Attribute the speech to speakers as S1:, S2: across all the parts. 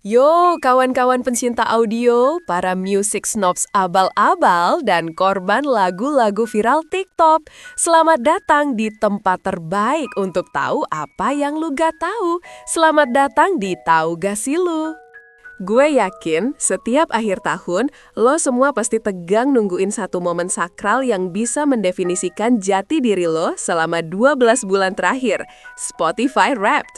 S1: Yo, kawan-kawan pencinta audio, para music snobs abal-abal, dan korban lagu-lagu viral TikTok. Selamat datang di tempat terbaik untuk tahu apa yang lu gak tahu. Selamat datang di Tahu Gak Sih Lu. Gue yakin setiap akhir tahun, lo semua pasti tegang nungguin satu momen sakral yang bisa mendefinisikan jati diri lo selama 12 bulan terakhir. Spotify Wrapped.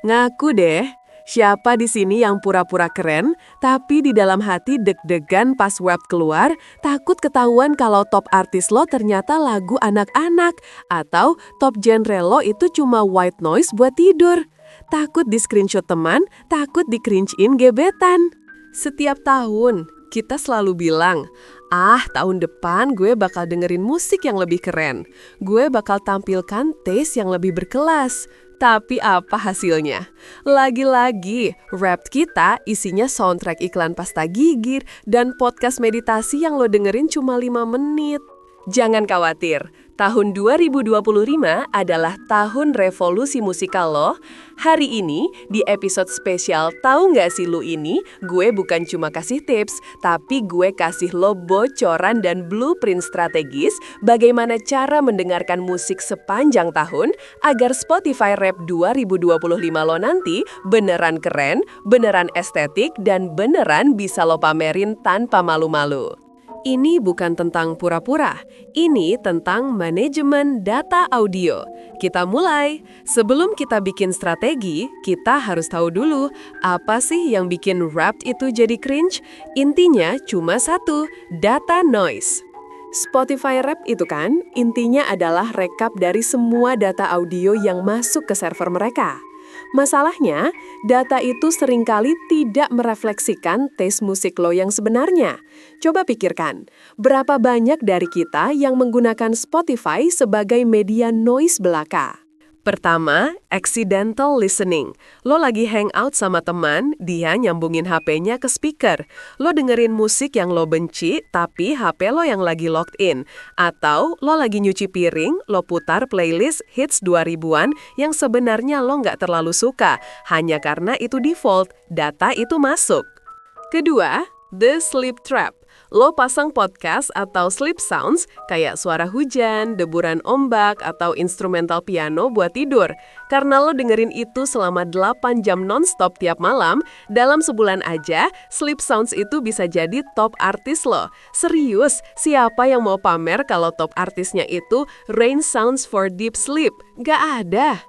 S1: Ngaku deh. Siapa di sini yang pura-pura keren, tapi di dalam hati deg-degan pas web keluar, takut ketahuan kalau top artis lo ternyata lagu anak-anak, atau top genre lo itu cuma white noise buat tidur. Takut di screenshot teman, takut di cringe-in gebetan. Setiap tahun, kita selalu bilang, tahun depan gue bakal dengerin musik yang lebih keren. Gue bakal tampilkan taste yang lebih berkelas. Tapi apa hasilnya? Lagi-lagi, Wrapped kita isinya soundtrack iklan pasta gigi dan podcast meditasi yang lo dengerin cuma 5 menit. Jangan khawatir, tahun 2025 adalah tahun revolusi musikal lo. Hari ini, di episode spesial Tahu Nggak Sih Lu ini, gue bukan cuma kasih tips, tapi gue kasih lo bocoran dan blueprint strategis bagaimana cara mendengarkan musik sepanjang tahun agar Spotify Rap 2025 lo nanti beneran keren, beneran estetik, dan beneran bisa lo pamerin tanpa malu-malu. Ini bukan tentang pura-pura, ini tentang manajemen data audio. Kita mulai. Sebelum kita bikin strategi, kita harus tahu dulu apa sih yang bikin Wrapped itu jadi cringe? Intinya cuma satu, data noise. Spotify Wrapped itu kan, intinya adalah rekap dari semua data audio yang masuk ke server mereka. Masalahnya, data itu seringkali tidak merefleksikan taste musik lo yang sebenarnya. Coba pikirkan, berapa banyak dari kita yang menggunakan Spotify sebagai media noise belaka? Pertama, accidental listening. Lo lagi hangout sama teman, dia nyambungin HP-nya ke speaker. Lo dengerin musik yang lo benci, tapi HP lo yang lagi logged in. Atau lo lagi nyuci piring, lo putar playlist hits 2000-an yang sebenarnya lo nggak terlalu suka. Hanya karena itu default, data itu masuk. Kedua, the sleep trap. Lo pasang podcast atau sleep sounds kayak suara hujan, deburan ombak, atau instrumental piano buat tidur. Karena lo dengerin itu selama 8 jam non-stop tiap malam, dalam sebulan aja, sleep sounds itu bisa jadi top artis lo. Serius, siapa yang mau pamer kalau top artisnya itu rain sounds for deep sleep? Gak ada.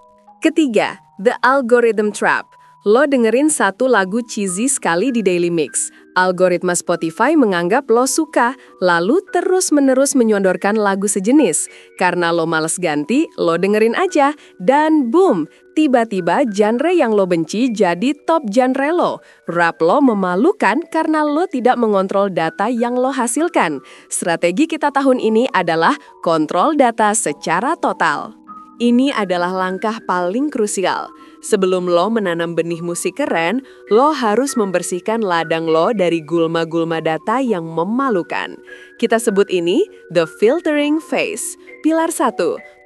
S1: Ketiga, the algorithm trap. Lo dengerin satu lagu cheesy sekali di Daily Mix. Algoritma Spotify menganggap lo suka, lalu terus-menerus menyodorkan lagu sejenis. Karena lo males ganti, lo dengerin aja. Dan boom, tiba-tiba genre yang lo benci jadi top genre lo. Rap lo memalukan karena lo tidak mengontrol data yang lo hasilkan. Strategi kita tahun ini adalah kontrol data secara total. Ini adalah langkah paling krusial. Sebelum lo menanam benih musik keren, lo harus membersihkan ladang lo dari gulma-gulma data yang memalukan. Kita sebut ini the filtering phase. Pilar 1,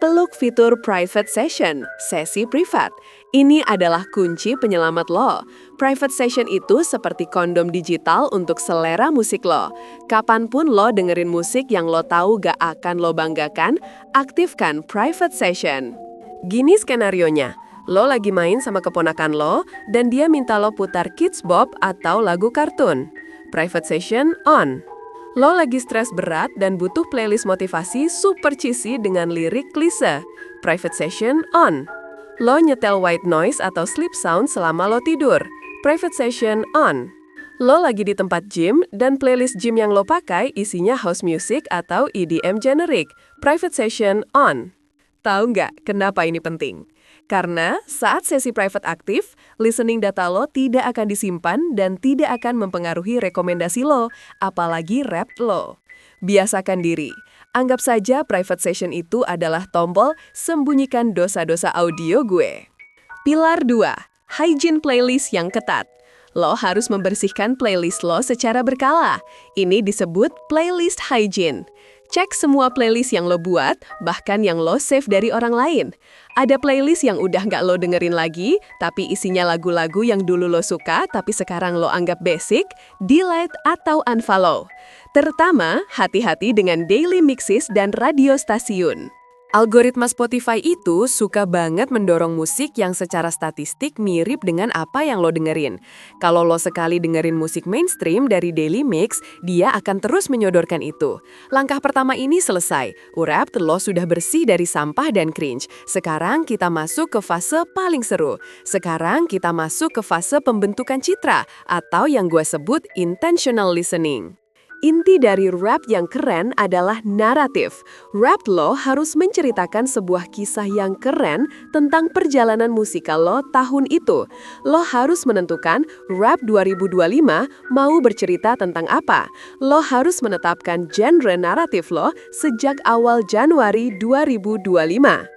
S1: peluk fitur private session, sesi privat. Ini adalah kunci penyelamat lo. Private session itu seperti kondom digital untuk selera musik lo. Kapanpun lo dengerin musik yang lo tahu gak akan lo banggakan, aktifkan private session. Gini skenarionya. Lo lagi main sama keponakan lo, dan dia minta lo putar Kids Bop atau lagu kartun. Private session on. Lo lagi stres berat dan butuh playlist motivasi super cheesy dengan lirik klise. Private session on. Lo nyetel white noise atau sleep sound selama lo tidur. Private session on. Lo lagi di tempat gym dan playlist gym yang lo pakai isinya house music atau EDM generic. Private session on. Tahu nggak kenapa ini penting? Karena saat sesi private aktif, listening data lo tidak akan disimpan dan tidak akan mempengaruhi rekomendasi lo, apalagi rap lo. Biasakan diri. Anggap saja private session itu adalah tombol sembunyikan dosa-dosa audio gue. Pilar 2, hygiene playlist yang ketat. Lo harus membersihkan playlist lo secara berkala. Ini disebut playlist hygiene. Cek semua playlist yang lo buat, bahkan yang lo save dari orang lain. Ada playlist yang udah nggak lo dengerin lagi, tapi isinya lagu-lagu yang dulu lo suka tapi sekarang lo anggap basic, delete atau unfollow. Terutama, hati-hati dengan daily mixes dan radio stasiun. Algoritma Spotify itu suka banget mendorong musik yang secara statistik mirip dengan apa yang lo dengerin. Kalau lo sekali dengerin musik mainstream dari Daily Mix, dia akan terus menyodorkan itu. Langkah pertama ini selesai. Wrapped lo sudah bersih dari sampah dan cringe. Sekarang kita masuk ke fase paling seru. Sekarang kita masuk ke fase pembentukan citra, atau yang gue sebut intentional listening. Inti dari rap yang keren adalah naratif. Rap lo harus menceritakan sebuah kisah yang keren tentang perjalanan musikal lo tahun itu. Lo harus menentukan rap 2025 mau bercerita tentang apa. Lo harus menetapkan genre naratif lo sejak awal Januari 2025.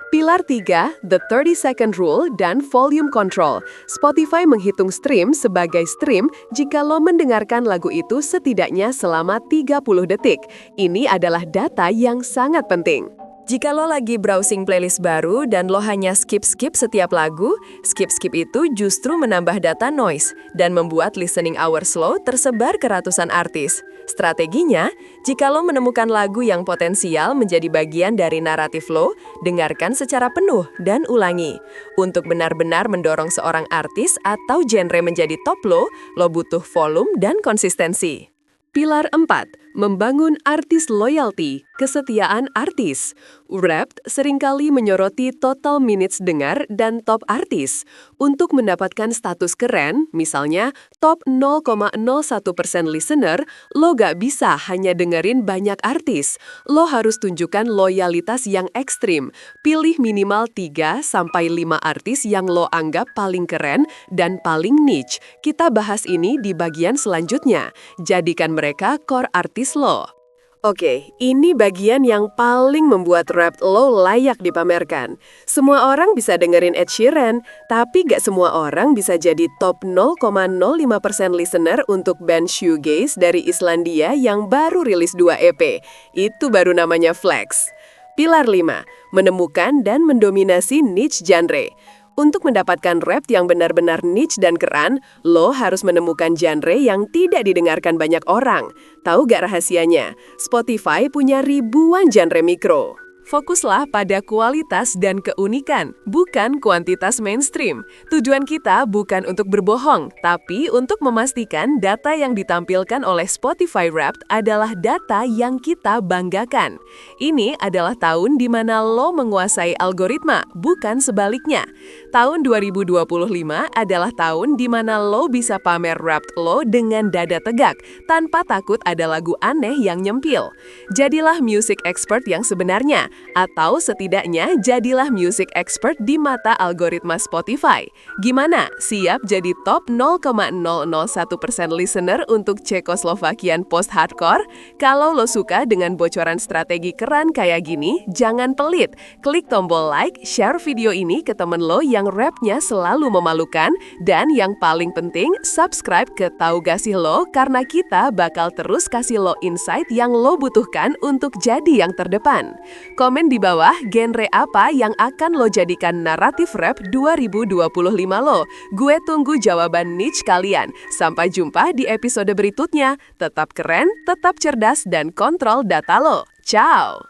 S1: Pilar 3, The 30-Second Rule, dan Volume Control. Spotify menghitung stream sebagai stream jika lo mendengarkan lagu itu setidaknya selama 30 detik. Ini adalah data yang sangat penting. Jika lo lagi browsing playlist baru dan lo hanya skip-skip setiap lagu, skip-skip itu justru menambah data noise dan membuat listening hours lo tersebar ke ratusan artis. Strateginya, jika lo menemukan lagu yang potensial menjadi bagian dari naratif lo, dengarkan secara penuh dan ulangi. Untuk benar-benar mendorong seorang artis atau genre menjadi top lo butuh volume dan konsistensi. Pilar 4, membangun artis loyalty, kesetiaan artis. Wrapped seringkali menyoroti total minutes dengar dan top artis. Untuk mendapatkan status keren, misalnya top 0,01% listener, lo gak bisa hanya dengerin banyak artis. Lo harus tunjukkan loyalitas yang ekstrim. Pilih minimal 3-5 artis yang lo anggap paling keren dan paling niche. Kita bahas ini di bagian selanjutnya. Jadikan mereka core artis lo. Oke, ini bagian yang paling membuat rap lo layak dipamerkan. Semua orang bisa dengerin Ed Sheeran, tapi gak semua orang bisa jadi top 0,05% listener untuk band shoegaze dari Islandia yang baru rilis 2 EP. Itu baru namanya flex. Pilar 5, menemukan dan mendominasi niche genre. Untuk mendapatkan rap yang benar-benar niche dan keren, lo harus menemukan genre yang tidak didengarkan banyak orang. Tahu gak rahasianya? Spotify punya ribuan genre mikro. Fokuslah pada kualitas dan keunikan, bukan kuantitas mainstream. Tujuan kita bukan untuk berbohong, tapi untuk memastikan data yang ditampilkan oleh Spotify Wrapped adalah data yang kita banggakan. Ini adalah tahun di mana lo menguasai algoritma, bukan sebaliknya. Tahun 2025 adalah tahun di mana lo bisa pamer Wrapped lo dengan dada tegak, tanpa takut ada lagu aneh yang nyempil. Jadilah music expert yang sebenarnya, atau setidaknya jadilah music expert di mata algoritma Spotify. Gimana? Siap jadi top 0,001% listener untuk Cekoslovakian post-hardcore? Kalau lo suka dengan bocoran strategi keren kayak gini, jangan pelit. Klik tombol like, share video ini ke temen lo yang rapnya selalu memalukan, dan yang paling penting, subscribe ke Tahu Gak Sih Lo, karena kita bakal terus kasih lo insight yang lo butuhkan untuk jadi yang terdepan. Komen di bawah genre apa yang akan lo jadikan naratif rap 2025 lo. Gue tunggu jawaban niche kalian. Sampai jumpa di episode berikutnya. Tetap keren, tetap cerdas, dan kontrol data lo. Ciao!